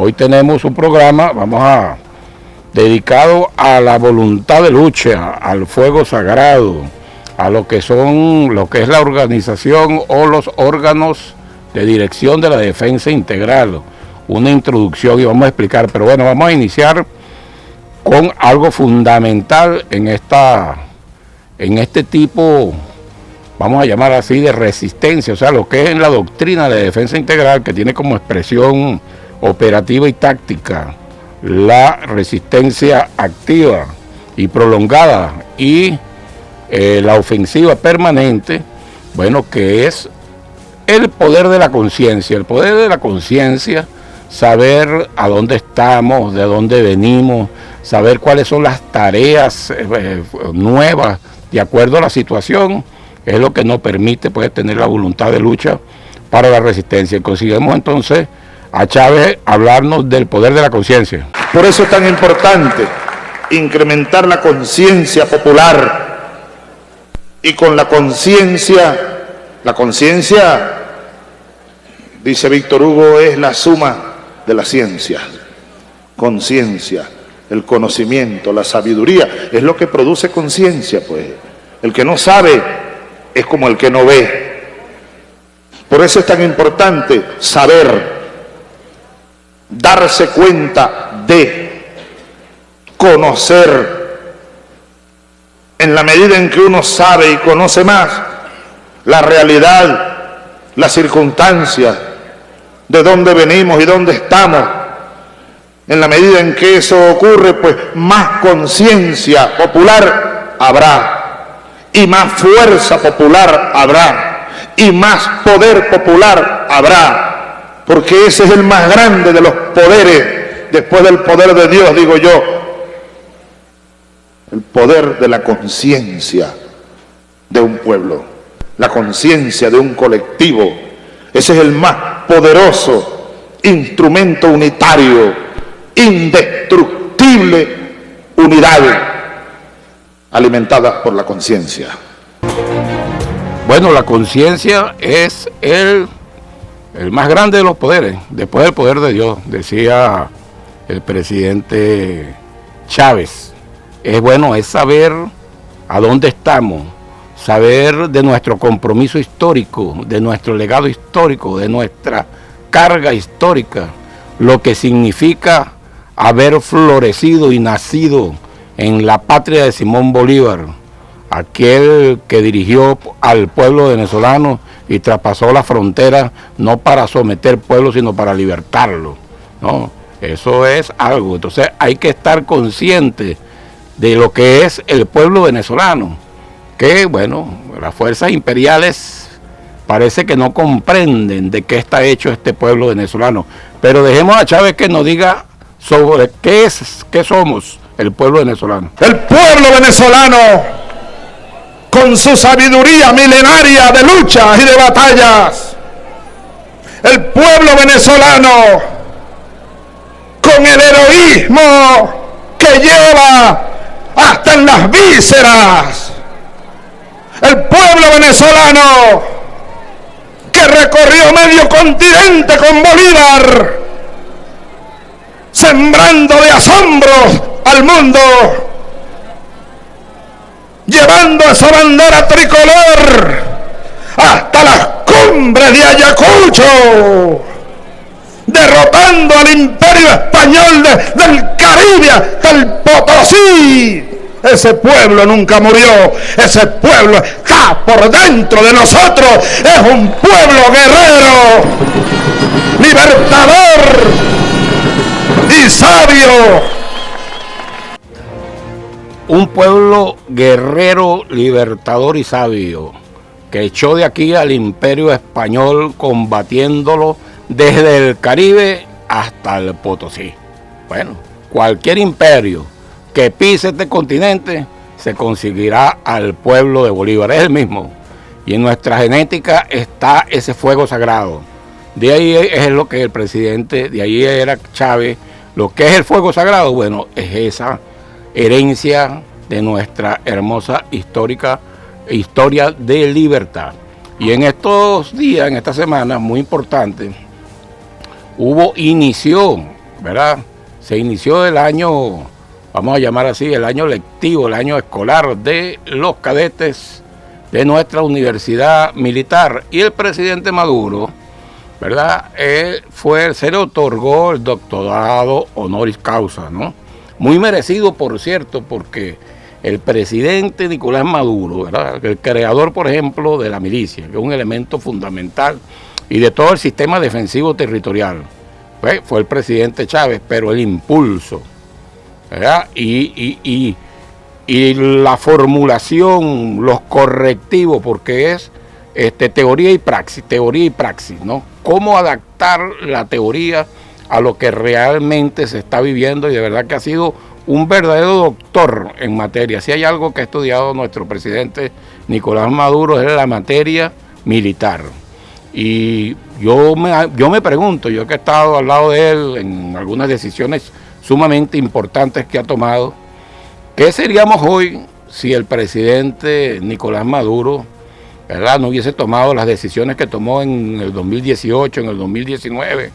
Hoy tenemos un programa, dedicado a la voluntad de lucha, al fuego sagrado, a lo que es la organización o los órganos de dirección de la defensa integral. Una introducción y vamos a explicar, pero bueno, vamos a iniciar con algo fundamental en este tipo, vamos a llamar así, de resistencia, o sea, lo que es en la doctrina de defensa integral, que tiene como expresión operativa y táctica la resistencia activa y prolongada y la ofensiva permanente, bueno, que es el poder de la conciencia. El poder de la conciencia, saber a dónde estamos, de dónde venimos, saber cuáles son las tareas nuevas de acuerdo a la situación, es lo que nos permite pues, tener la voluntad de lucha para la resistencia. Conseguimos entonces a Chávez hablarnos del poder de la conciencia. Por eso es tan importante incrementar la conciencia popular. Y con la conciencia, dice Víctor Hugo, es la suma de la ciencia. Conciencia, el conocimiento, la sabiduría, es lo que produce conciencia, pues. El que no sabe es como el que no ve. Por eso es tan importante saber, darse cuenta de, conocer. En la medida en que uno sabe y conoce más la realidad, las circunstancias, de dónde venimos y dónde estamos, en la medida en que eso ocurre, pues más conciencia popular habrá, y más fuerza popular habrá, y más poder popular habrá, porque ese es el más grande de los poderes, después del poder de Dios, digo yo, el poder de la conciencia de un pueblo, la conciencia de un colectivo. Ese es el más poderoso instrumento unitario, indestructible unidad alimentada por la conciencia. Bueno, la conciencia es el más grande de los poderes, después del poder de Dios, decía el presidente Chávez. Es saber a dónde estamos, saber de nuestro compromiso histórico, de nuestro legado histórico, de nuestra carga histórica, lo que significa haber florecido y nacido en la patria de Simón Bolívar, aquel que dirigió al pueblo venezolano y traspasó la frontera no para someter pueblo, sino para libertarlo, ¿no? Eso es algo. Entonces hay que estar consciente de lo que es el pueblo venezolano, que bueno, las fuerzas imperiales parece que no comprenden de qué está hecho este pueblo venezolano, pero dejemos a Chávez que nos diga sobre qué somos el pueblo venezolano. El pueblo venezolano, con su sabiduría milenaria de luchas y de batallas, el pueblo venezolano, con el heroísmo que lleva hasta en las vísceras, el pueblo venezolano que recorrió medio continente con Bolívar, sembrando de asombros al mundo, llevando esa bandera tricolor hasta las cumbres de Ayacucho, derrotando al imperio español del Caribe hasta el Potosí. Ese pueblo nunca murió, ese pueblo está por dentro de nosotros, es un pueblo guerrero, libertador y sabio. Un pueblo guerrero, libertador y sabio, que echó de aquí al imperio español combatiéndolo desde el Caribe hasta el Potosí. Bueno, cualquier imperio que pise este continente se conseguirá al pueblo de Bolívar, es el mismo. Y en nuestra genética está ese fuego sagrado. De ahí es lo que el presidente, de ahí era Chávez, lo que es el fuego sagrado, bueno, es esa herencia de nuestra hermosa historia de libertad. Y en estos días, en esta semana, muy importante, inició ¿verdad? Se inició el año, vamos a llamar así, el año lectivo, el año escolar de los cadetes de nuestra universidad militar. Y el presidente Maduro, ¿verdad? Se le otorgó el doctorado honoris causa, ¿no? Muy merecido, por cierto, porque el presidente Nicolás Maduro, ¿verdad? El creador, por ejemplo, de la milicia, que es un elemento fundamental, y de todo el sistema defensivo territorial, pues, fue el presidente Chávez, pero el impulso, ¿verdad? Y la formulación, los correctivos, porque es teoría y praxis, ¿no? Cómo adaptar la teoría a lo que realmente se está viviendo, y de verdad que ha sido un verdadero doctor en materia. Si hay algo que ha estudiado nuestro presidente Nicolás Maduro es la materia militar. Y yo me pregunto, yo que he estado al lado de él en algunas decisiones sumamente importantes que ha tomado, ¿qué seríamos hoy si el presidente Nicolás Maduro, ¿verdad?, no hubiese tomado las decisiones que tomó en el 2018, en el 2019,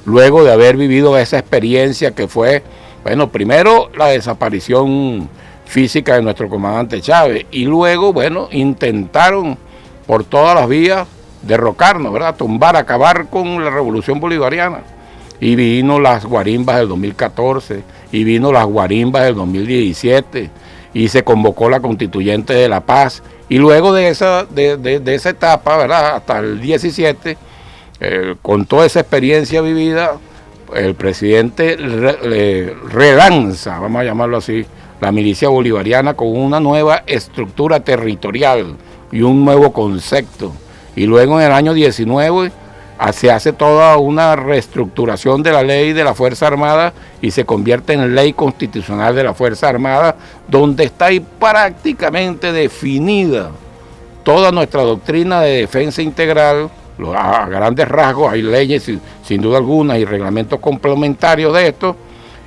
luego de haber vivido esa experiencia que fue, bueno, primero la desaparición física de nuestro comandante Chávez, y luego, bueno, intentaron por todas las vías derrocarnos, ¿verdad?, tumbar, acabar con la revolución bolivariana. Y vino las guarimbas del 2014, y vino las guarimbas del 2017, y se convocó la Constituyente de la Paz. Y luego de esa etapa, ¿verdad?, hasta el 17, con toda esa experiencia vivida, el presidente relanza, vamos a llamarlo así, la milicia bolivariana con una nueva estructura territorial y un nuevo concepto. Y luego en el año 19 se hace toda una reestructuración de la ley de la Fuerza Armada y se convierte en ley constitucional de la Fuerza Armada, donde está ahí prácticamente definida toda nuestra doctrina de defensa integral. A grandes rasgos hay leyes sin duda alguna y reglamentos complementarios de esto,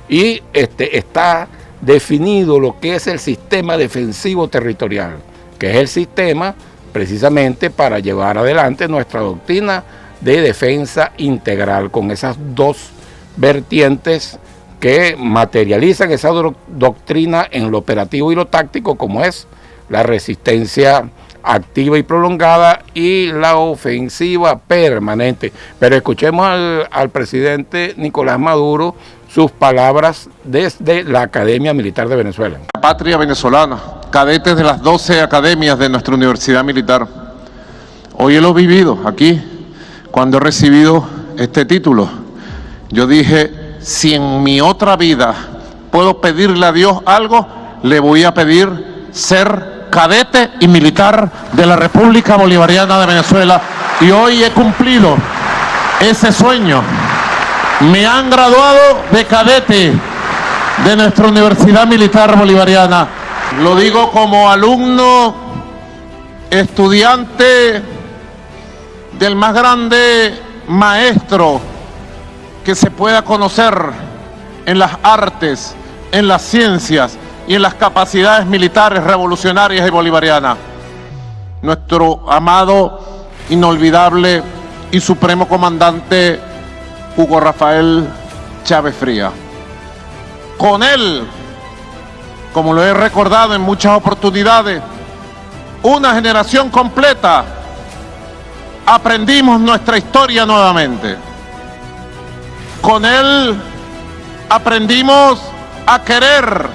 y está definido lo que es el sistema defensivo territorial, que es el sistema precisamente para llevar adelante nuestra doctrina de defensa integral, con esas dos vertientes que materializan esa doctrina en lo operativo y lo táctico, como es la resistencia activa y prolongada y la ofensiva permanente. Pero escuchemos al presidente Nicolás Maduro, sus palabras desde la Academia Militar de Venezuela. La patria venezolana, cadetes de las 12 academias de nuestra Universidad Militar. Hoy lo he vivido aquí, cuando he recibido este título. Yo dije, si en mi otra vida puedo pedirle a Dios algo, le voy a pedir ser cadete y militar de la República Bolivariana de Venezuela, y hoy he cumplido ese sueño. Me han graduado de cadete de nuestra Universidad Militar Bolivariana. Lo digo como alumno, estudiante del más grande maestro que se pueda conocer en las artes, en las ciencias y en las capacidades militares revolucionarias y bolivarianas. Nuestro amado, inolvidable y supremo comandante Hugo Rafael Chávez Frías. Con él, como lo he recordado en muchas oportunidades, una generación completa aprendimos nuestra historia nuevamente. Con él aprendimos a querer,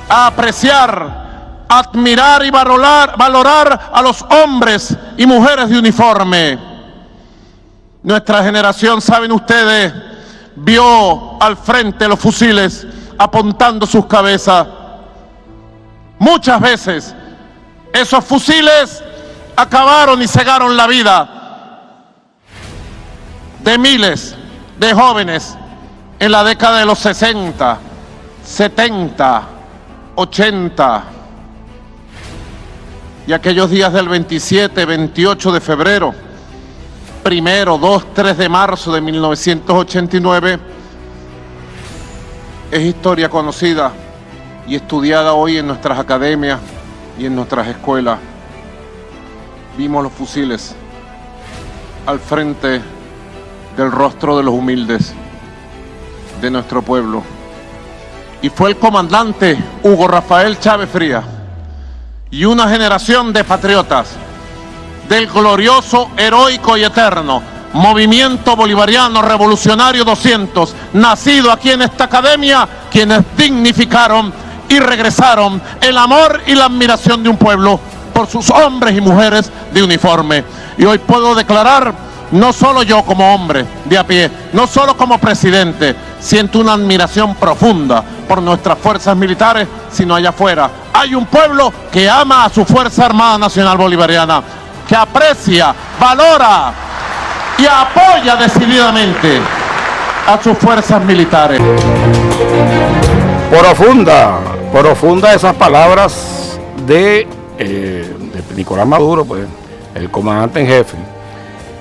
a apreciar, a admirar y valorar a los hombres y mujeres de uniforme. Nuestra generación, saben ustedes, vio al frente los fusiles apuntando sus cabezas. Muchas veces esos fusiles acabaron y cegaron la vida de miles de jóvenes en la década de los 60, 70, 80 y aquellos días del 27, 28 de febrero, 1, 2, 3 de marzo de 1989, es historia conocida y estudiada hoy en nuestras academias y en nuestras escuelas. Vimos los fusiles al frente del rostro de los humildes. de nuestro pueblo. Y fue el comandante Hugo Rafael Chávez Frías y una generación de patriotas del glorioso, heroico y eterno Movimiento Bolivariano Revolucionario 200, nacido aquí en esta academia, quienes dignificaron y regresaron el amor y la admiración de un pueblo por sus hombres y mujeres de uniforme. Y hoy puedo declarar, no solo yo como hombre de a pie, no solo como presidente, siento una admiración profunda por nuestras fuerzas militares, sino allá afuera. Hay un pueblo que ama a su Fuerza Armada Nacional Bolivariana, que aprecia, valora y apoya decididamente a sus fuerzas militares. Profunda esas palabras de Nicolás Maduro, pues, el comandante en jefe.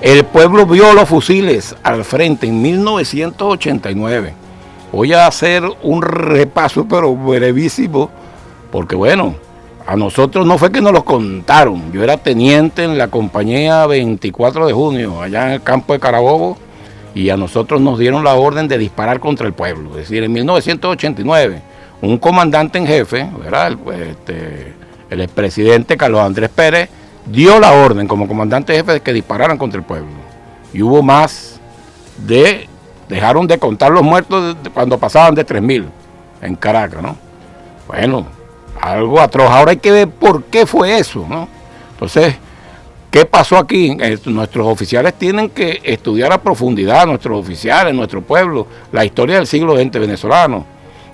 El pueblo vio los fusiles al frente en 1989. Voy a hacer un repaso, pero brevísimo, porque bueno, a nosotros no fue que nos los contaron. Yo era teniente en la compañía 24 de junio, allá en el campo de Carabobo, y a nosotros nos dieron la orden de disparar contra el pueblo. Es decir, en 1989, un comandante en jefe, ¿verdad? El expresidente Carlos Andrés Pérez dio la orden como comandante en jefe de que dispararan contra el pueblo. Y hubo dejaron de contar los muertos cuando pasaban de 3.000 en Caracas, ¿no? Bueno, algo atroz. Ahora hay que ver por qué fue eso, ¿no? Entonces, ¿qué pasó aquí? Nuestros oficiales tienen que estudiar a profundidad, nuestros oficiales, nuestro pueblo, la historia del siglo XX venezolano.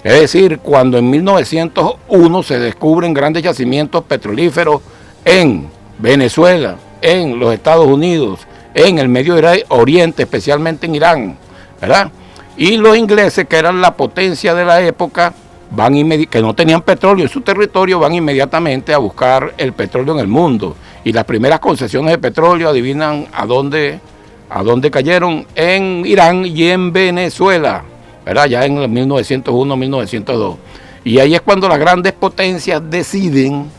Es decir, cuando en 1901 se descubren grandes yacimientos petrolíferos en Venezuela, en los Estados Unidos, en el Medio Oriente, especialmente en Irán, ¿verdad? Y los ingleses, que eran la potencia de la época, que no tenían petróleo en su territorio, van inmediatamente a buscar el petróleo en el mundo. Y las primeras concesiones de petróleo, adivinan a dónde cayeron: en Irán y en Venezuela, ¿verdad? Ya en 1901, 1902. Y ahí es cuando las grandes potencias deciden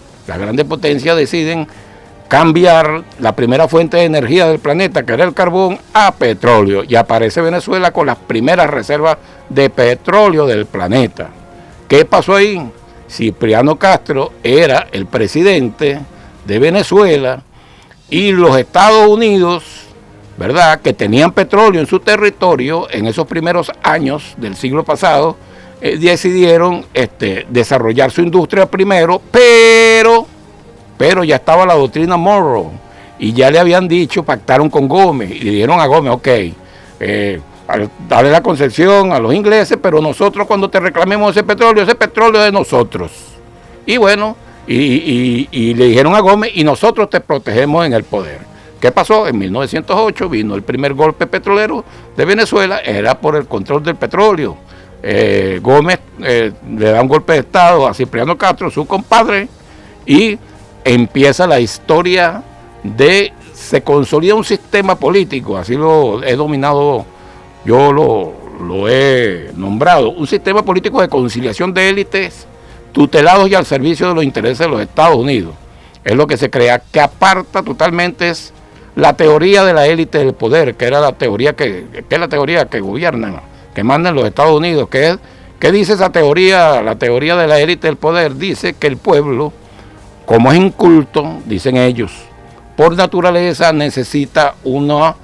cambiar la primera fuente de energía del planeta, que era el carbón, a petróleo. Y aparece Venezuela con las primeras reservas de petróleo del planeta. ¿Qué pasó ahí? Cipriano Castro era el presidente de Venezuela y los Estados Unidos, ¿verdad?, que tenían petróleo en su territorio en esos primeros años del siglo pasado, decidieron desarrollar su industria primero, pero ya estaba la doctrina Monroe y ya le habían dicho, pactaron con Gómez y le dijeron a Gómez, ok, darle la concesión a los ingleses, pero nosotros cuando te reclamemos ese petróleo es de nosotros. Y bueno, y le dijeron a Gómez, y nosotros te protegemos en el poder. ¿Qué pasó? En 1908 vino el primer golpe petrolero de Venezuela, era por el control del petróleo. Gómez le da un golpe de estado a Cipriano Castro, su compadre, y empieza la historia se consolida un sistema político, así lo he dominado, yo lo he nombrado, un sistema político de conciliación de élites tutelados y al servicio de los intereses de los Estados Unidos. Es lo que se crea, que aparta totalmente es la teoría de la élite del poder, que era la teoría que es la teoría que gobierna, que manda en los Estados Unidos. ¿Qué dice esa teoría? La teoría de la élite del poder dice que el pueblo, como es inculto, dicen ellos, por naturaleza necesita una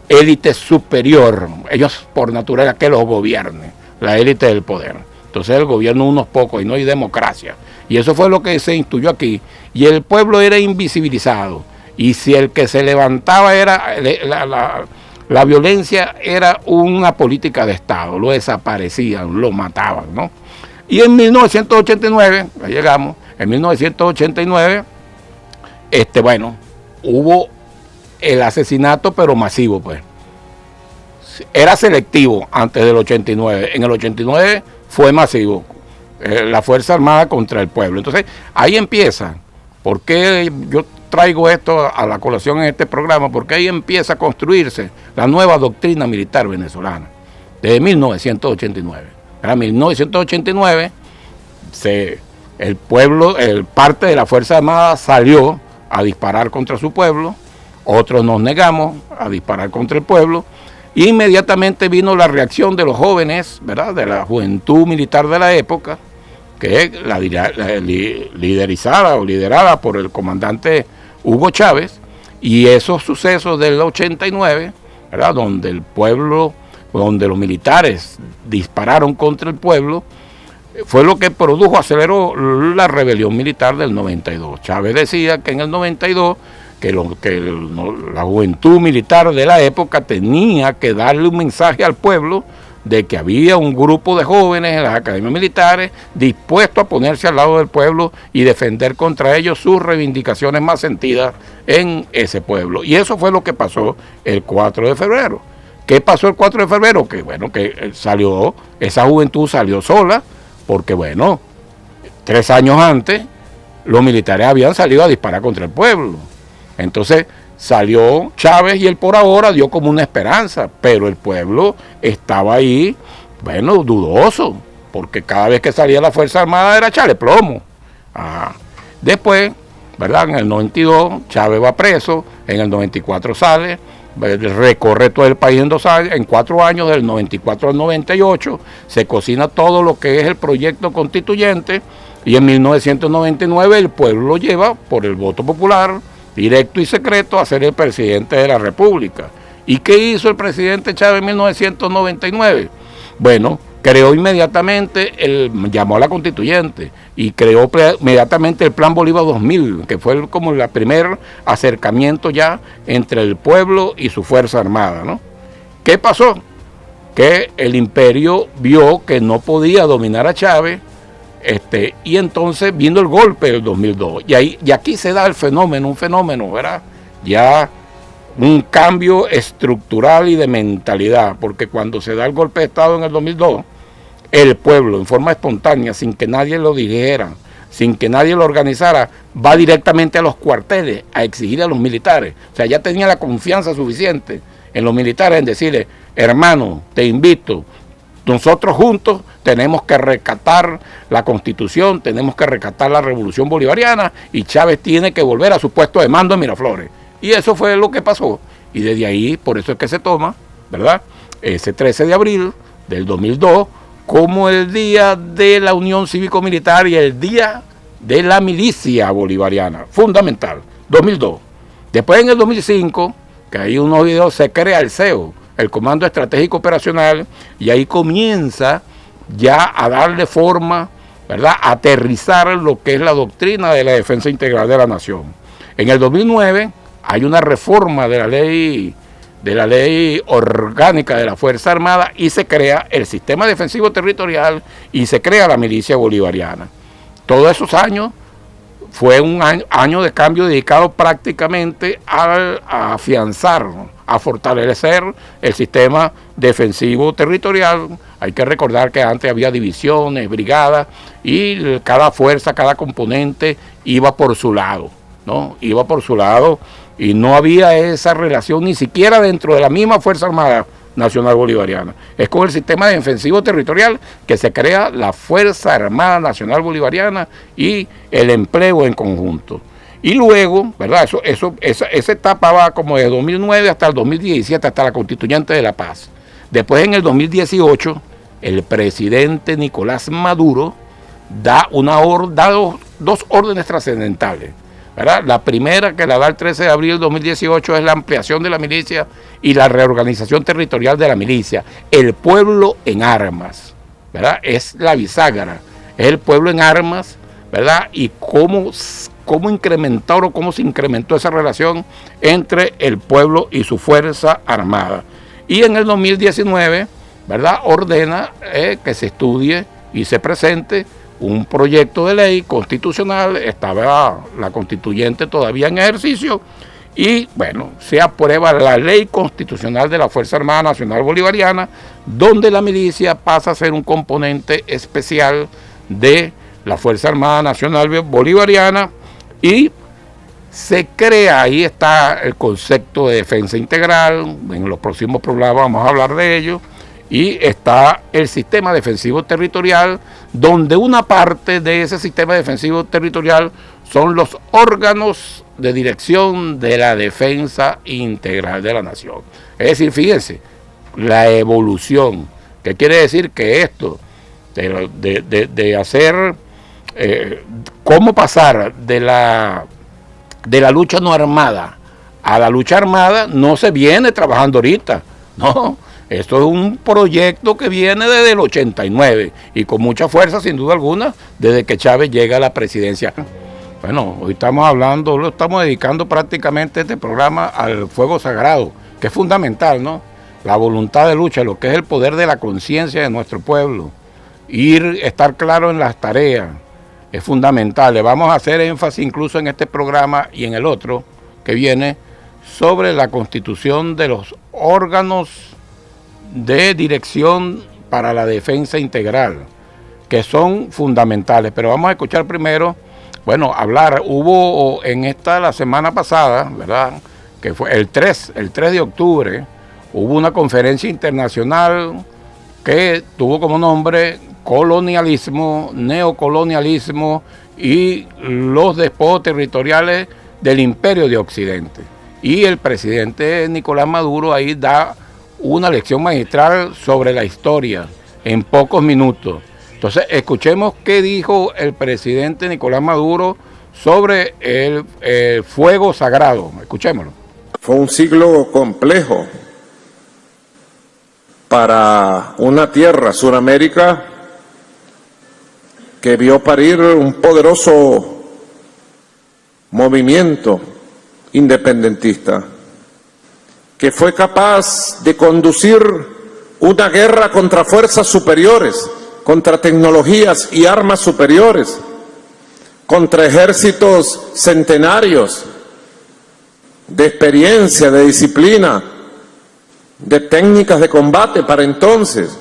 élite superior. Ellos por naturaleza que los gobierne, la élite del poder. Entonces el gobierno unos pocos y no hay democracia. Y eso fue lo que se instituyó aquí. Y el pueblo era invisibilizado. Y si el que se levantaba era la violencia, era una política de Estado. Lo desaparecían, lo mataban, ¿no? Y en 1989, ahí llegamos, en 1989, hubo el asesinato, pero masivo, pues. Era selectivo antes del 89. En el 89 fue masivo. La Fuerza Armada contra el pueblo. Entonces, ahí empieza. ¿Por qué yo traigo esto a la colación en este programa? Porque ahí empieza a construirse la nueva doctrina militar venezolana, desde 1989. En 1989, parte de la Fuerza Armada salió a disparar contra su pueblo, otros nos negamos a disparar contra el pueblo. Inmediatamente vino la reacción de los jóvenes, ¿verdad?, de la juventud militar de la época, que liderizada o liderada por el comandante Hugo Chávez, y esos sucesos del 89, ¿verdad?, donde el pueblo, donde los militares dispararon contra el pueblo, fue lo que aceleró la rebelión militar del 92. Chávez decía que en el 92 la juventud militar de la época tenía que darle un mensaje al pueblo de que había un grupo de jóvenes en las academias militares dispuestos a ponerse al lado del pueblo y defender contra ellos sus reivindicaciones más sentidas en ese pueblo. Y eso fue lo que pasó el 4 de febrero. ¿Qué pasó el 4 de febrero? Que bueno, que esa juventud salió sola, porque bueno, 3 años antes los militares habían salido a disparar contra el pueblo. Entonces salió Chávez y él por ahora dio como una esperanza, pero el pueblo estaba ahí, bueno, dudoso, porque cada vez que salía la Fuerza Armada era echarle plomo. Después, ¿verdad?, en el 92 Chávez va preso, en el 94 sale, recorre todo el país en 2 años, en 4 años, del 94 al 98, se cocina todo lo que es el proyecto constituyente, y en 1999 el pueblo lo lleva por el voto popular, directo y secreto, a ser el presidente de la República. ¿Y qué hizo el presidente Chávez en 1999? Bueno, creó inmediatamente, llamó a la constituyente y creó inmediatamente el Plan Bolívar 2000, que fue como el primer acercamiento ya entre el pueblo y su Fuerza Armada, ¿no? ¿Qué pasó? Que el imperio vio que no podía dominar a Chávez, y entonces vino el golpe del 2002, y aquí se da un fenómeno, ¿verdad? Ya un cambio estructural y de mentalidad, porque cuando se da el golpe de Estado en el 2002, el pueblo, en forma espontánea, sin que nadie lo dijera, sin que nadie lo organizara, va directamente a los cuarteles a exigir a los militares. O sea, ya tenía la confianza suficiente en los militares en decirle: hermano, te invito, nosotros juntos tenemos que rescatar la Constitución, tenemos que rescatar la Revolución Bolivariana, y Chávez tiene que volver a su puesto de mando en Miraflores. Y eso fue lo que pasó. Y desde ahí, por eso es que se toma, ¿verdad?, ese 13 de abril del 2002 como el Día de la Unión Cívico-Militar y el Día de la Milicia Bolivariana. Fundamental, 2002. Después, en el 2005, que hay unos videos, se crea el CEO, el Comando Estratégico Operacional, y ahí comienza ya a darle forma, ¿verdad?, a aterrizar lo que es la doctrina de la defensa integral de la nación. En el 2009 hay una reforma de la ley orgánica de la Fuerza Armada, y se crea el sistema defensivo territorial y se crea la milicia bolivariana. Todos esos años fue un año de cambio dedicado prácticamente a afianzar, a fortalecer el sistema defensivo territorial. Hay que recordar que antes había divisiones, brigadas, y cada fuerza, cada componente iba por su lado, ¿no? Iba por su lado, y no había esa relación ni siquiera dentro de la misma Fuerza Armada Nacional Bolivariana. Es con el sistema defensivo territorial que se crea la Fuerza Armada Nacional Bolivariana y el empleo en conjunto. Y luego, ¿verdad?, esa etapa va como de 2009 hasta el 2017, hasta la Constituyente de la Paz. Después, en el 2018, el presidente Nicolás Maduro da dos órdenes trascendentales, ¿verdad? La primera, que la da el 13 de abril del 2018, es la ampliación de la milicia y la reorganización territorial de la milicia. El pueblo en armas, ¿verdad? Es la bisagra, es el pueblo en armas, ¿verdad? Y cómo incrementar o cómo se incrementó esa relación entre el pueblo y su Fuerza Armada. Y en el 2019, ¿verdad?, ordena que se estudie y se presente un proyecto de ley constitucional. Estaba la constituyente todavía en ejercicio, y bueno, se aprueba la ley constitucional de la Fuerza Armada Nacional Bolivariana, donde la milicia pasa a ser un componente especial de la Fuerza Armada Nacional Bolivariana, y se crea, ahí está el concepto de defensa integral. En los próximos programas vamos a hablar de ello. Y está el sistema defensivo territorial, donde una parte de ese sistema defensivo territorial son los órganos de dirección de la defensa integral de la nación. Es decir, fíjense, la evolución. ¿Qué quiere decir? Que esto de hacer, cómo pasar de la lucha no armada a la lucha armada no se viene trabajando ahorita, no. Esto es un proyecto que viene desde el 89 y con mucha fuerza, sin duda alguna, desde que Chávez llega a la presidencia. Bueno, hoy estamos hablando, lo estamos dedicando prácticamente este programa al fuego sagrado, que es fundamental, ¿no? La voluntad de lucha, lo que es el poder de la conciencia de nuestro pueblo. Estar claro en las tareas, es fundamental. Le vamos a hacer énfasis incluso en este programa y en el otro que viene sobre la constitución de los órganos de dirección para la defensa integral, que son fundamentales. Pero vamos a escuchar primero, hubo la semana pasada, ¿verdad?, que fue el 3 de octubre, hubo una conferencia internacional que tuvo como nombre Colonialismo, Neocolonialismo y los despojos territoriales del Imperio de Occidente. Y el presidente Nicolás Maduro ahí da una lección magistral sobre la historia en pocos minutos. Entonces, escuchemos qué dijo el presidente Nicolás Maduro sobre el fuego sagrado. Escuchémoslo. Fue un siglo complejo para una tierra, Sudamérica, que vio parir un poderoso movimiento independentista, que fue capaz de conducir una guerra contra fuerzas superiores, contra tecnologías y armas superiores, contra ejércitos centenarios de experiencia, de disciplina, de técnicas de combate para entonces.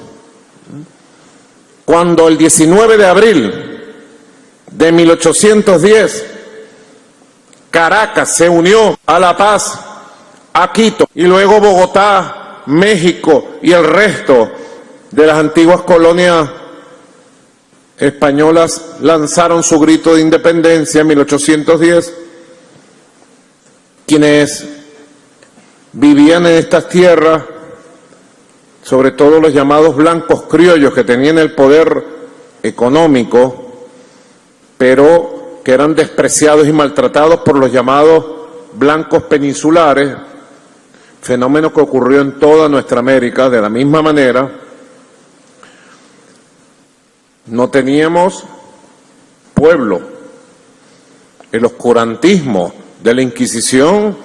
Cuando el 19 de abril de 1810 Caracas se unió a La Paz, a Quito, y luego Bogotá, México y el resto de las antiguas colonias españolas lanzaron su grito de independencia en 1810, quienes vivían en estas tierras, sobre todo los llamados blancos criollos que tenían el poder económico, pero que eran despreciados y maltratados por los llamados blancos peninsulares, fenómeno que ocurrió en toda nuestra América de la misma manera. No teníamos pueblo. El oscurantismo de la Inquisición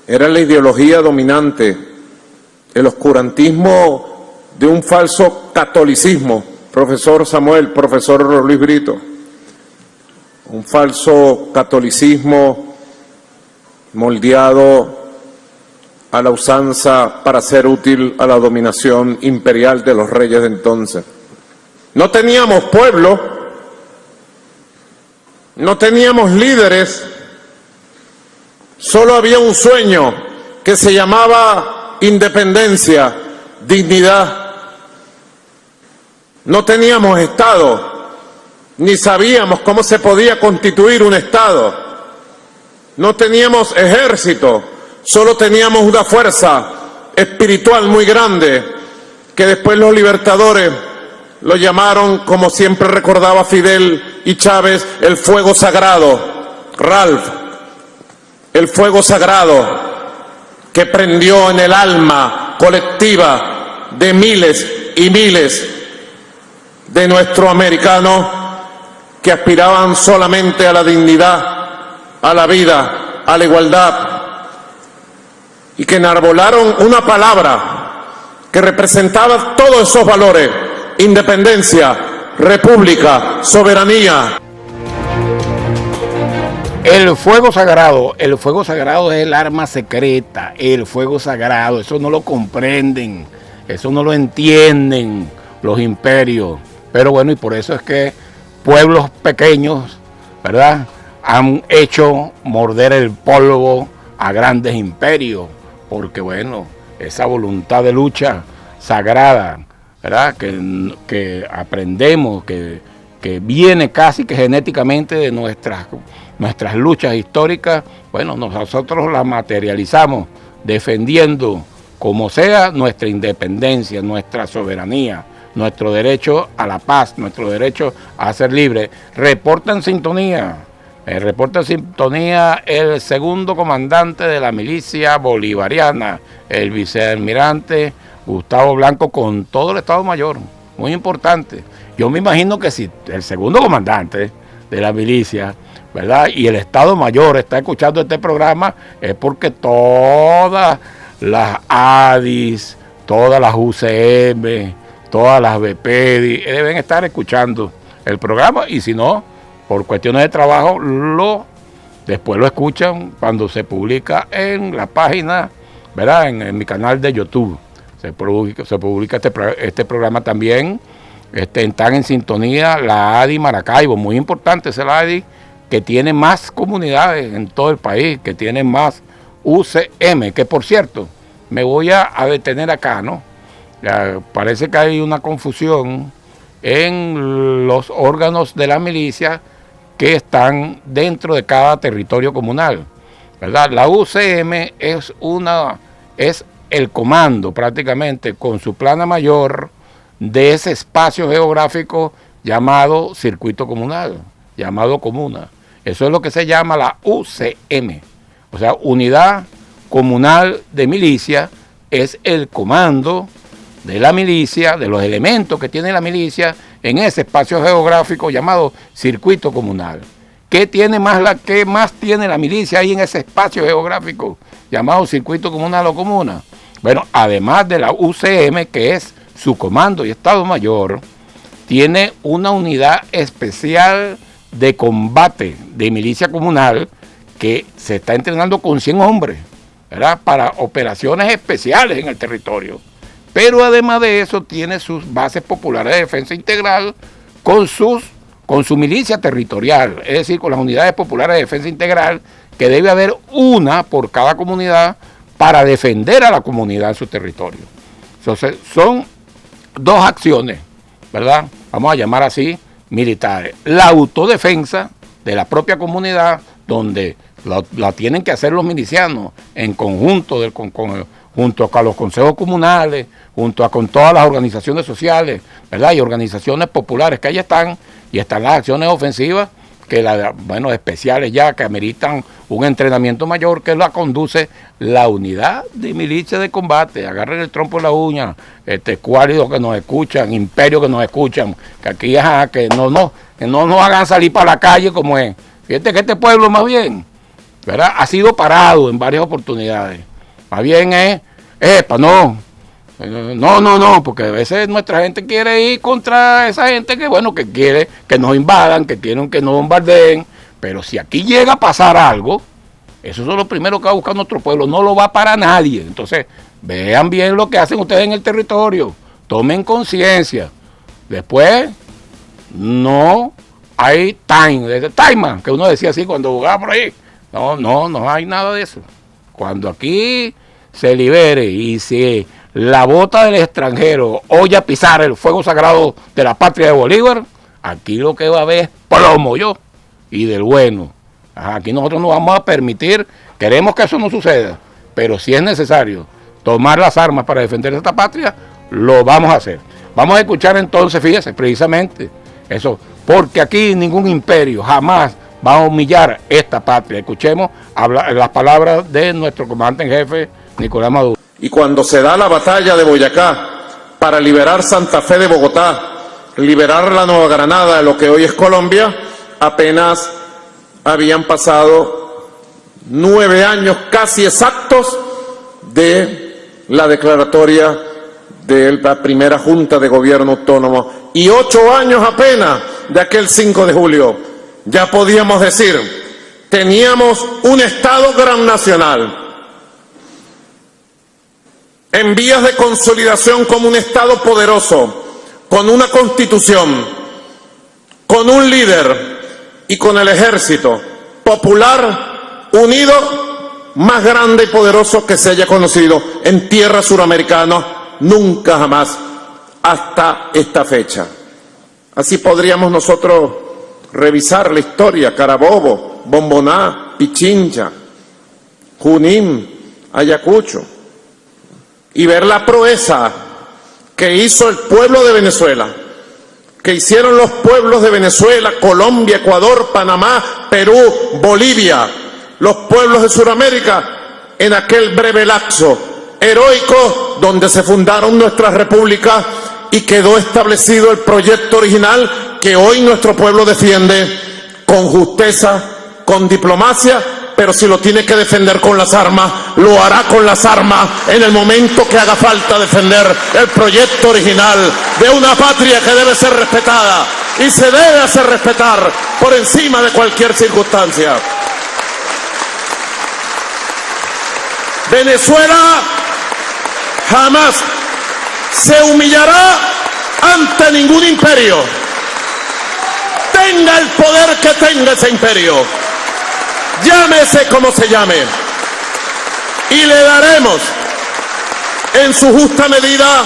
era la ideología dominante, el oscurantismo de un falso catolicismo, profesor Samuel, profesor Luis Brito, un falso catolicismo moldeado a la usanza para ser útil a la dominación imperial de los reyes de entonces. No teníamos pueblo, no teníamos líderes, solo había un sueño que se llamaba independencia, dignidad. No teníamos Estado, ni sabíamos cómo se podía constituir un Estado. No teníamos ejército, solo teníamos una fuerza espiritual muy grande, que después los libertadores lo llamaron, como siempre recordaba Fidel y Chávez, el fuego sagrado. Ralph, el fuego sagrado que prendió en el alma colectiva de miles y miles de nuestros americanos que aspiraban solamente a la dignidad, a la vida, a la igualdad, y que enarbolaron una palabra que representaba todos esos valores: independencia, república, soberanía. El fuego sagrado es el arma secreta, el fuego sagrado, eso no lo comprenden, eso no lo entienden los imperios, pero bueno, y por eso es que pueblos pequeños, ¿verdad?, han hecho morder el polvo a grandes imperios, porque bueno, esa voluntad de lucha sagrada, ¿verdad?, que aprendemos, que viene casi que genéticamente de nuestras luchas históricas, bueno, nosotros las materializamos defendiendo como sea nuestra independencia, nuestra soberanía, nuestro derecho a la paz, nuestro derecho a ser libre. Reporta en sintonía el segundo comandante de la milicia bolivariana, el vicealmirante Gustavo Blanco, con todo el Estado Mayor, muy importante. Yo me imagino que si el segundo comandante de la milicia, ¿verdad?, y el Estado Mayor está escuchando este programa, es porque todas las ADIs, todas las UCM, todas las BPDI deben estar escuchando el programa, y si no, por cuestiones de trabajo, después lo escuchan cuando se publica en la página, ¿verdad?, en mi canal de YouTube. Se publica este programa también. Están en sintonía la ADI Maracaibo, muy importante, es la ADI que tiene más comunidades en todo el país, que tiene más UCM, que por cierto, me voy a detener acá, ¿no? Ya, parece que hay una confusión en los órganos de la milicia que están dentro de cada territorio comunal, ¿verdad? La UCM es el comando prácticamente con su plana mayor de ese espacio geográfico llamado circuito comunal, llamado comuna. Eso es lo que se llama la UCM, o sea, Unidad Comunal de Milicia. Es el comando de la milicia, de los elementos que tiene la milicia en ese espacio geográfico llamado circuito comunal. ¿Qué más tiene la milicia ahí en ese espacio geográfico llamado circuito comunal o comuna? Bueno, además de la UCM, que es su comando y Estado Mayor, tiene una unidad especial de combate de milicia comunal que se está entrenando con 100 hombres, ¿verdad?, para operaciones especiales en el territorio. Pero además de eso tiene sus bases populares de defensa integral con su milicia territorial, es decir, con las unidades populares de defensa integral, que debe haber una por cada comunidad para defender a la comunidad en su territorio. Entonces, son dos acciones, ¿verdad?, vamos a llamar así, militares. La autodefensa de la propia comunidad, donde la tienen que hacer los milicianos en conjunto junto con los consejos comunales, con todas las organizaciones sociales, ¿verdad?, y organizaciones populares que ahí están, y están las acciones ofensivas, especiales ya, que ameritan un entrenamiento mayor, que la conduce la unidad de milicia de combate. Agarren el trompo en la uña, Escuálidos que nos escuchan, Imperio que nos escuchan, que aquí que no nos hagan salir para la calle como es. Fíjate que este pueblo más bien, ¿verdad?, ha sido parado en varias oportunidades. Más bien no, porque a veces nuestra gente quiere ir contra esa gente que quiere que nos invadan, que quieren que nos bombardeen, pero si aquí llega a pasar algo, eso es lo primero que va a buscar nuestro pueblo, no lo va para nadie. Entonces, vean bien lo que hacen ustedes en el territorio, tomen conciencia. Después, no hay time, que uno decía así cuando jugaba por ahí. No hay nada de eso. Cuando aquí se libere y si la bota del extranjero oye a pisar el fuego sagrado de la patria de Bolívar, aquí lo que va a haber es plomo y del bueno. Aquí nosotros no vamos a permitir, queremos que eso no suceda, pero si es necesario tomar las armas para defender esta patria, lo vamos a hacer. Vamos a escuchar entonces, fíjese, precisamente eso, porque aquí ningún imperio jamás va a humillar esta patria. Escuchemos las palabras de nuestro comandante en jefe, Nicolás Maduro. Y cuando se da la batalla de Boyacá para liberar Santa Fe de Bogotá, liberar la Nueva Granada de lo que hoy es Colombia, apenas habían pasado 9 años casi exactos de la declaratoria de la primera Junta de Gobierno Autónomo y 8 años apenas de aquel 5 de julio. Ya podíamos decir, teníamos un Estado gran nacional en vías de consolidación como un Estado poderoso, con una Constitución, con un líder y con el ejército popular unido más grande y poderoso que se haya conocido en tierra suramericana nunca jamás hasta esta fecha. Así podríamos nosotros revisar la historia: Carabobo, Bomboná, Pichincha, Junín, Ayacucho. y ver la proeza que hizo el pueblo de Venezuela, que hicieron los pueblos de Venezuela, Colombia, Ecuador, Panamá, Perú, Bolivia, los pueblos de Sudamérica, en aquel breve lapso heroico donde se fundaron nuestras repúblicas y quedó establecido el proyecto original que hoy nuestro pueblo defiende con justeza, con diplomacia, pero si lo tiene que defender con las armas, lo hará con las armas en el momento que haga falta defender el proyecto original de una patria que debe ser respetada y se debe hacer respetar por encima de cualquier circunstancia. Venezuela jamás se humillará ante ningún imperio, tenga el poder que tenga ese imperio, llámese como se llame, y le daremos en su justa medida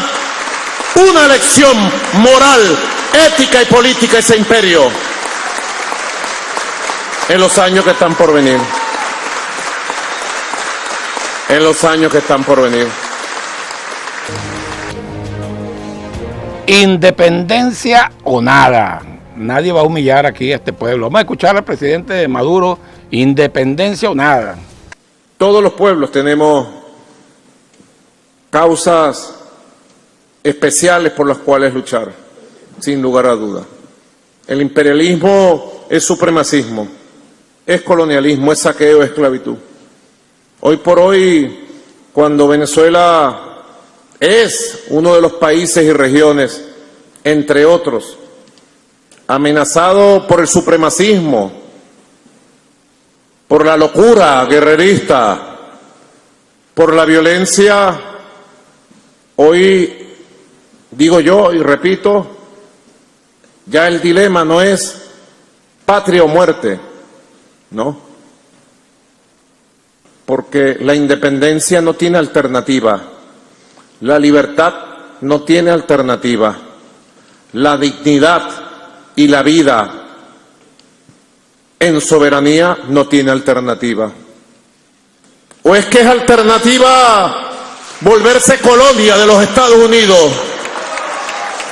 una lección moral, ética y política a ese imperio en los años que están por venir. En los años que están por venir. Independencia o nada. Nadie va a humillar aquí a este pueblo. Vamos a escuchar al presidente Maduro. Independencia o nada. Todos los pueblos tenemos causas especiales por las cuales luchar, sin lugar a dudas. El imperialismo es supremacismo, es colonialismo, es saqueo, es esclavitud. Hoy por hoy, cuando Venezuela es uno de los países y regiones, entre otros, amenazado por el supremacismo, por la locura guerrerista, por la violencia, hoy digo yo y repito, ya el dilema no es patria o muerte, ¿no? Porque la independencia no tiene alternativa, la libertad no tiene alternativa, la dignidad y la vida en soberanía no tiene alternativa. ¿O es que es alternativa volverse colonia de los Estados Unidos?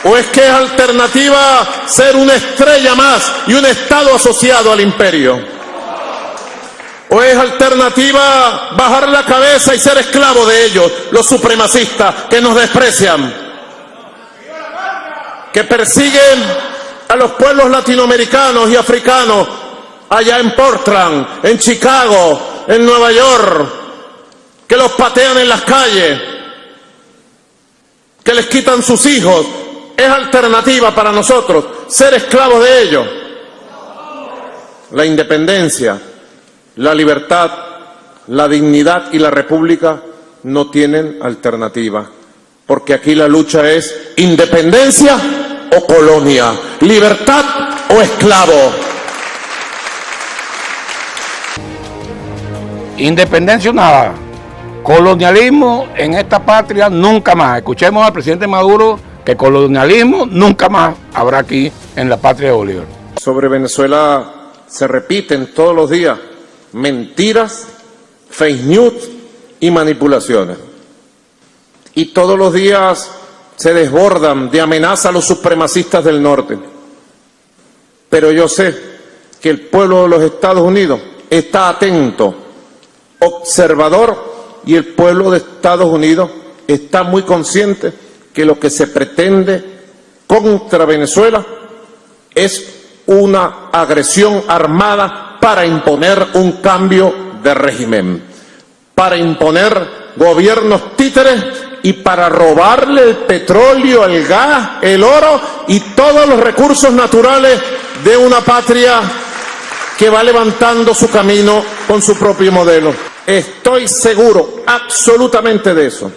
¿O es que es alternativa ser una estrella más y un Estado asociado al imperio? ¿O es alternativa bajar la cabeza y ser esclavo de ellos, los supremacistas que nos desprecian, que persiguen a los pueblos latinoamericanos y africanos allá en Portland, en Chicago, en Nueva York, que los patean en las calles, que les quitan sus hijos? ¿Es alternativa para nosotros ser esclavos de ellos? La independencia, la libertad, la dignidad y la república no tienen alternativa, porque aquí la lucha es independencia o colonia, libertad o esclavo. Independencia o nada. Colonialismo en esta patria nunca más. Escuchemos al presidente Maduro que colonialismo nunca más habrá aquí en la patria de Bolívar. Sobre Venezuela se repiten todos los días mentiras, fake news y manipulaciones. Y todos los días se desbordan de amenaza a los supremacistas del norte. Pero yo sé que el pueblo de los Estados Unidos está atento, observador, y el pueblo de Estados Unidos está muy consciente que lo que se pretende contra Venezuela es una agresión armada para imponer un cambio de régimen, para imponer gobiernos títeres y para robarle el petróleo, el gas, el oro y todos los recursos naturales de una patria que va levantando su camino con su propio modelo. Estoy seguro absolutamente de eso.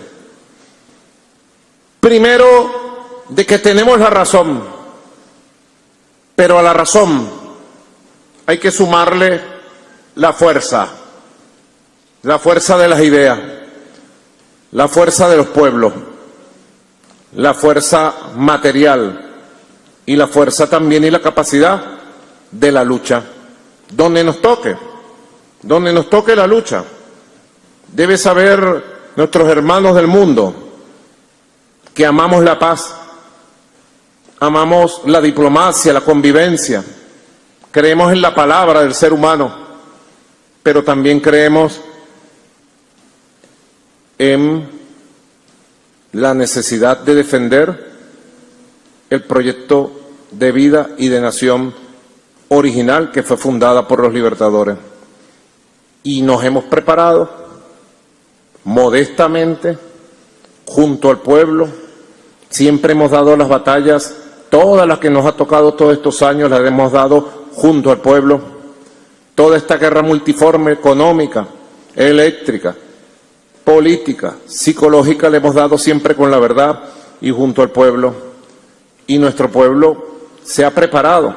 Primero, de que tenemos la razón, pero a la razón hay que sumarle la fuerza de las ideas, la fuerza de los pueblos, la fuerza material y la fuerza también y la capacidad de la lucha. Donde nos toque la lucha. Debe saber nuestros hermanos del mundo que amamos la paz, amamos la diplomacia, la convivencia, creemos en la palabra del ser humano, pero también creemos en la necesidad de defender el proyecto de vida y de nación original que fue fundada por los libertadores. Y nos hemos preparado modestamente, junto al pueblo, siempre hemos dado las batallas, todas las que nos ha tocado todos estos años las hemos dado junto al pueblo, toda esta guerra multiforme, económica, eléctrica, política, psicológica, la hemos dado siempre con la verdad y junto al pueblo. Y nuestro pueblo se ha preparado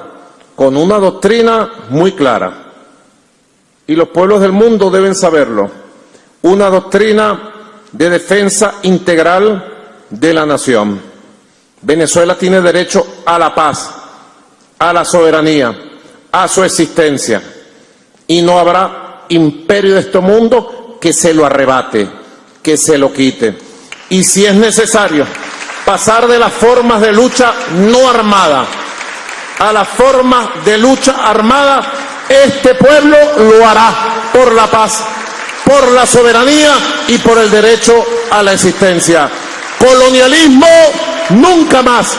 con una doctrina muy clara. Y los pueblos del mundo deben saberlo. Una doctrina de defensa integral de la nación. Venezuela tiene derecho a la paz, a la soberanía, a su existencia. Y no habrá imperio de este mundo que se lo arrebate, que se lo quite. Y si es necesario pasar de las formas de lucha no armada a las formas de lucha armada, este pueblo lo hará por la paz, por la soberanía y por el derecho a la existencia. Colonialismo nunca más.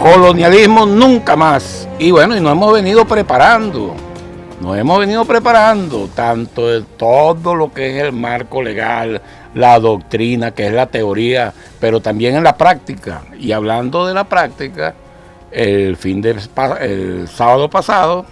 Colonialismo nunca más. Y bueno, y nos hemos venido preparando tanto de todo lo que es el marco legal, la doctrina, que es la teoría, pero también en la práctica. Y hablando de la práctica, el sábado pasado,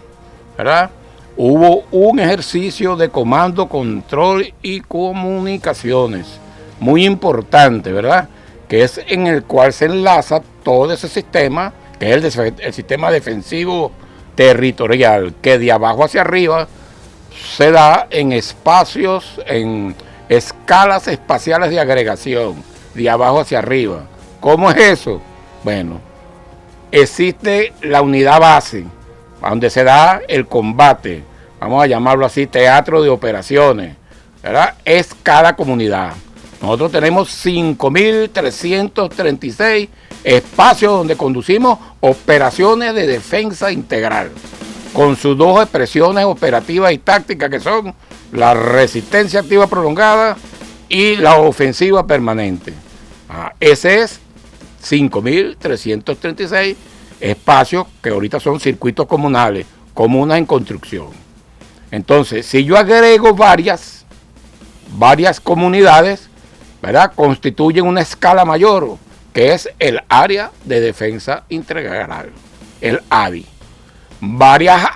¿verdad?, hubo un ejercicio de comando, control y comunicaciones muy importante, ¿verdad?, que es en el cual se enlaza todo ese sistema, que es el sistema defensivo territorial, que de abajo hacia arriba se da en espacios, en escalas espaciales de agregación, de abajo hacia arriba. ¿Cómo es eso? Bueno, existe la unidad base, donde se da el combate, vamos a llamarlo así, teatro de operaciones, ¿verdad? Es cada comunidad. Nosotros tenemos 5.336 espacios donde conducimos operaciones de defensa integral, con sus dos expresiones operativas y tácticas, que son la resistencia activa prolongada y la ofensiva permanente. Ese es 5.336 espacios que ahorita son circuitos comunales, comunas en construcción. Entonces, si yo agrego varias comunidades, ¿verdad?, constituyen una escala mayor, que es el área de defensa integral, el ADI. Varias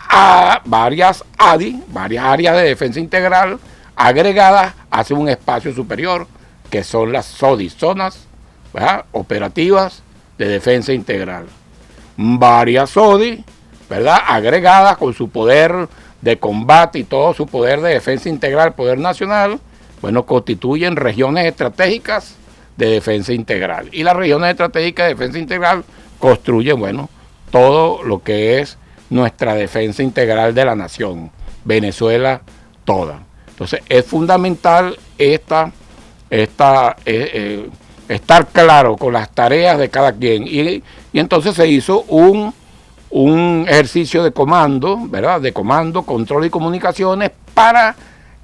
áreas de defensa integral agregadas hacen un espacio superior, que son las SODI, zonas, ¿verdad?, operativas de defensa integral. Varias SODI, ¿verdad?, agregadas con su poder de combate y todo su poder de defensa integral, poder nacional, bueno, constituyen regiones estratégicas de defensa integral. Y las regiones estratégicas de defensa integral construyen, bueno, todo lo que es nuestra defensa integral de la nación, Venezuela toda. Entonces, es fundamental estar claro con las tareas de cada quien. Y entonces se hizo un ejercicio de comando, ¿verdad?, de comando, control y comunicaciones para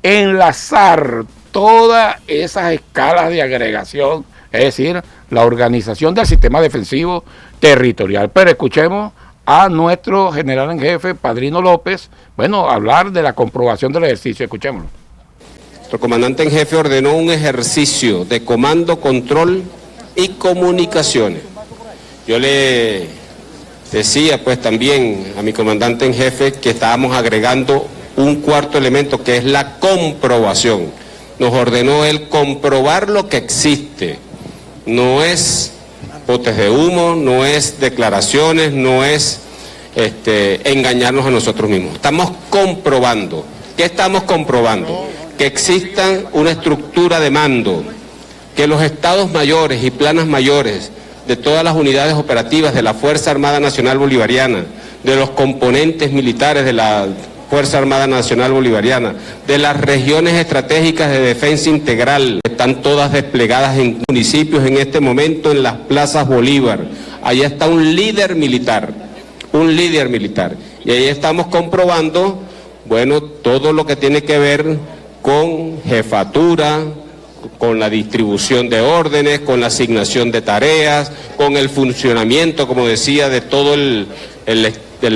enlazar todas esas escalas de agregación, es decir, la organización del sistema defensivo territorial. Pero escuchemos a nuestro general en jefe, Padrino López, bueno, hablar de la comprobación del ejercicio. Escuchémoslo. Nuestro comandante en jefe ordenó un ejercicio de comando, control y comunicaciones. Yo le decía pues también a mi comandante en jefe que estábamos agregando un cuarto elemento, que es la comprobación. Nos ordenó él comprobar lo que existe. No es botes de humo, no es declaraciones, no es engañarnos a nosotros mismos. Estamos comprobando. ¿Qué estamos comprobando? Que existan una estructura de mando, que los estados mayores y planas mayores de todas las unidades operativas de la Fuerza Armada Nacional Bolivariana, de los componentes militares de la Fuerza Armada Nacional Bolivariana, de las regiones estratégicas de defensa integral, están todas desplegadas en municipios en este momento en las plazas Bolívar. Allá está un líder militar, y ahí estamos comprobando, bueno, todo lo que tiene que ver con jefatura, con la distribución de órdenes, con la asignación de tareas, con el funcionamiento, como decía, de todo el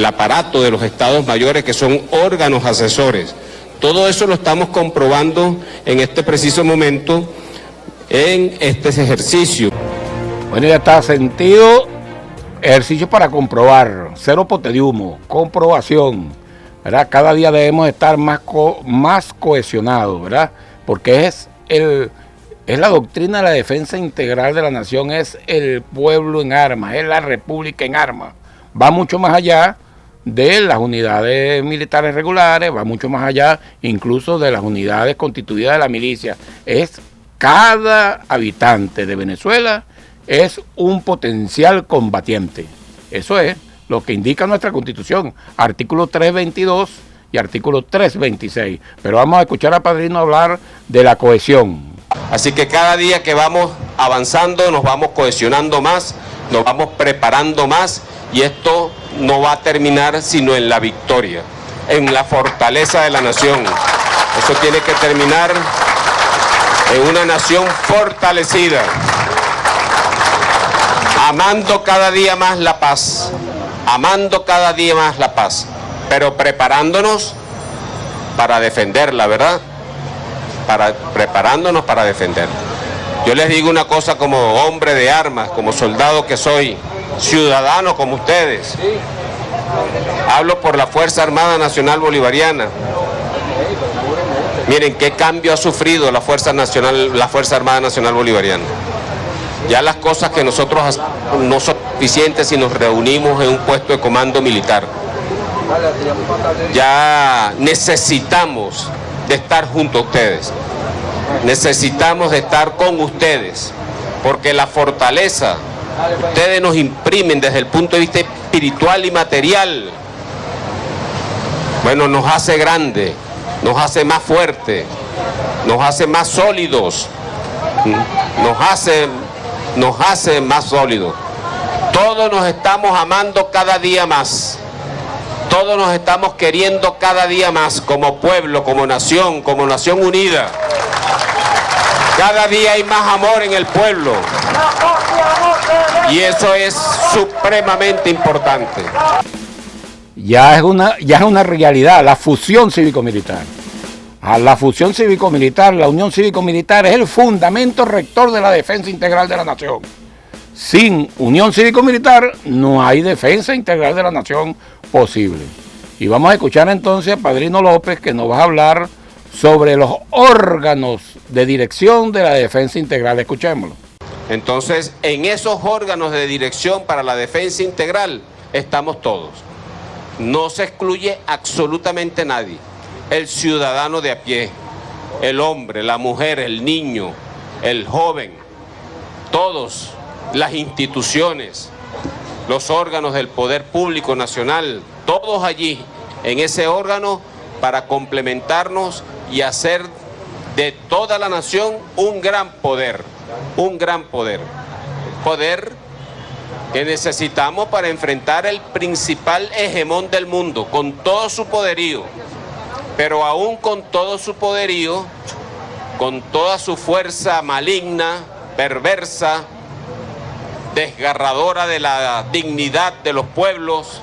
aparato de los estados mayores, que son órganos asesores. Todo eso lo estamos comprobando en este preciso momento, en este ejercicio. Bueno, ya está sentido, ejercicio para comprobar, cero pote de humo, comprobación, ¿verdad? Cada día debemos estar más cohesionados, ¿verdad? Porque es la doctrina de la defensa integral de la nación, es el pueblo en armas, es la república en armas. Va mucho más allá de las unidades militares regulares, va mucho más allá incluso de las unidades constituidas de la milicia. Es cada habitante de Venezuela es un potencial combatiente. Eso es lo que indica nuestra Constitución, artículo 322 y artículo 326. Pero vamos a escuchar a Padrino hablar de la cohesión. Así que cada día que vamos avanzando nos vamos cohesionando más, nos vamos preparando más, y esto no va a terminar sino en la victoria, en la fortaleza de la nación. Eso tiene que terminar en una nación fortalecida, amando cada día más la paz, pero preparándonos para defenderla, ¿verdad? Preparándonos para defender. Yo les digo una cosa como hombre de armas, como soldado que soy, ciudadano como ustedes. Hablo por la Fuerza Armada Nacional Bolivariana. Miren qué cambio ha sufrido la Fuerza Armada Nacional Bolivariana. Ya las cosas que nosotros no son suficientes si nos reunimos en un puesto de comando militar. Ya necesitamos de estar junto a ustedes. Necesitamos de estar con ustedes, porque la fortaleza ustedes nos imprimen desde el punto de vista espiritual y material. Bueno, nos hace grande, nos hace más fuerte, nos hace más sólidos, nos hace más sólidos. Todos nos estamos amando cada día más. Todos nos estamos queriendo cada día más como pueblo, como nación unida. Cada día hay más amor en el pueblo. Y eso es supremamente importante. Ya es una realidad, la fusión cívico-militar. La fusión cívico-militar, la unión cívico-militar es el fundamento rector de la defensa integral de la nación. Sin unión cívico-militar no hay defensa integral de la nación posible. Y vamos a escuchar entonces a Padrino López, que nos va a hablar sobre los órganos de dirección de la defensa integral. Escuchémoslo. Entonces, en esos órganos de dirección para la defensa integral estamos todos. No se excluye absolutamente nadie. El ciudadano de a pie, el hombre, la mujer, el niño, el joven, todos, las instituciones, los órganos del poder público nacional, todos allí en ese órgano para complementarnos y hacer de toda la nación un gran poder. Poder que necesitamos para enfrentar el principal hegemón del mundo, con todo su poderío, pero aún con todo su poderío, con toda su fuerza maligna, perversa, desgarradora de la dignidad de los pueblos,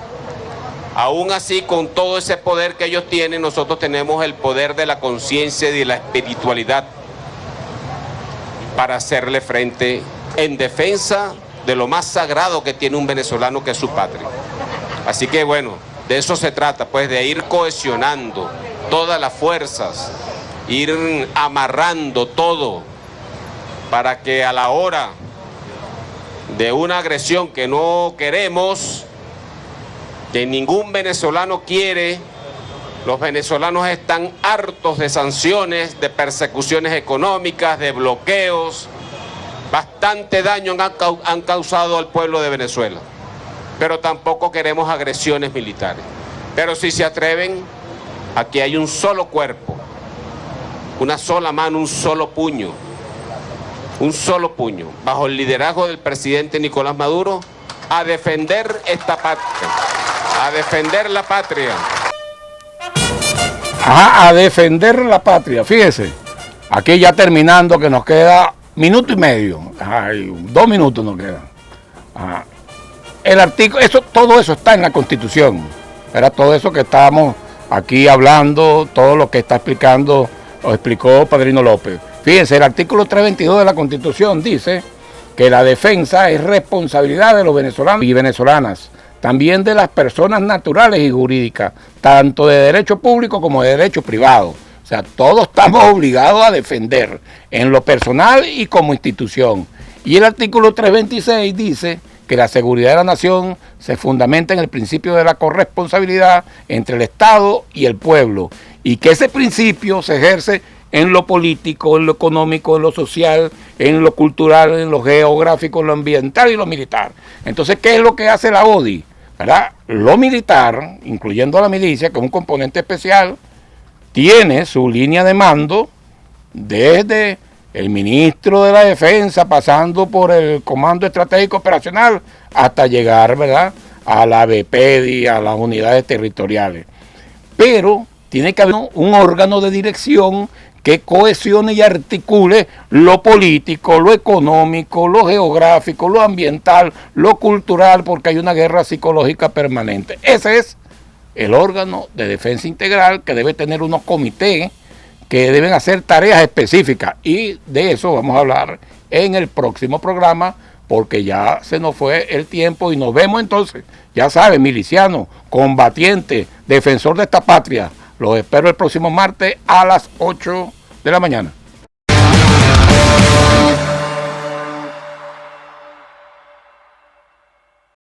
aún así con todo ese poder que ellos tienen, nosotros tenemos el poder de la conciencia y de la espiritualidad para hacerle frente en defensa de lo más sagrado que tiene un venezolano, que es su patria. Así que bueno, de eso se trata, pues de ir cohesionando todas las fuerzas, ir amarrando todo para que a la hora de una agresión que no queremos, que ningún venezolano quiere, los venezolanos están hartos de sanciones, de persecuciones económicas, de bloqueos. Bastante daño han causado al pueblo de Venezuela, pero tampoco queremos agresiones militares. Pero si se atreven Aquí hay un solo cuerpo, una sola mano, un solo puño, bajo el liderazgo del presidente Nicolás Maduro, a defender esta patria, a defender la patria. A defender la patria. Fíjese, aquí ya terminando, que nos queda minuto y medio. 2 minutos nos quedan. El artículo, todo eso está en la Constitución. Era todo eso que estábamos aquí hablando, todo lo que está explicando, lo explicó Padrino López. Fíjense, el artículo 322 de la Constitución dice que la defensa es responsabilidad de los venezolanos y venezolanas, también de las personas naturales y jurídicas, tanto de derecho público como de derecho privado. O sea, todos estamos obligados a defender en lo personal y como institución. Y el artículo 326 dice que la seguridad de la nación se fundamenta en el principio de la corresponsabilidad entre el Estado y el pueblo, y que ese principio se ejerce en lo político, en lo económico, en lo social, en lo cultural, en lo geográfico, en lo ambiental y lo militar. Entonces, ¿qué es lo que hace la ODI? ¿Verdad? Lo militar, incluyendo a la milicia, que es un componente especial, tiene su línea de mando desde el ministro de la Defensa, pasando por el Comando Estratégico Operacional, hasta llegar, ¿verdad?, a la BPEDI, a las unidades territoriales. Pero tiene que haber un órgano de dirección que cohesione y articule lo político, lo económico, lo geográfico, lo ambiental, lo cultural, porque hay una guerra psicológica permanente. Ese es el órgano de defensa integral, que debe tener unos comités que deben hacer tareas específicas, y de eso vamos a hablar en el próximo programa, porque ya se nos fue el tiempo y nos vemos entonces. Ya saben, miliciano, combatiente, defensor de esta patria, los espero el próximo martes a las 8 de la mañana.